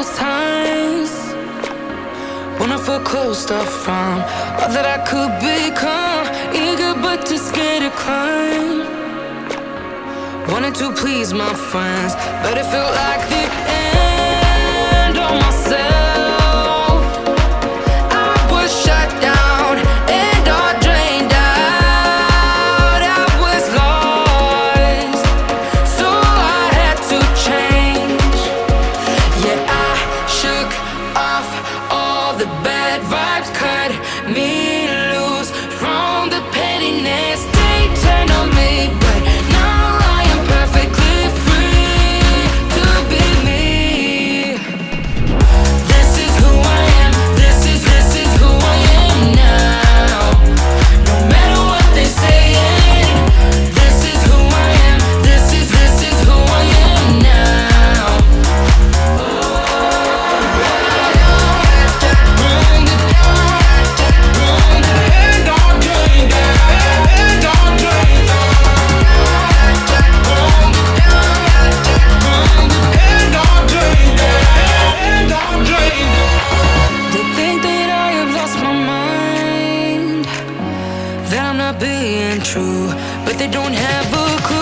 those times when I felt closed off from all that I could become, eager but too scared to climb. Wanted to please my friends, but it felt like the end of myself. I was shut down and all drained out. I was lost, so I had to change. Yeah, I shook off all the bad vibes, cut me loose from the pettiness they turned on me. But now I am perfectly free to be me. This is who I am, this is who I am now. No matter what they saying, this is who I am, this is who I am now. They think that I have lost my mind, that I'm not being true, but they don't have a clue.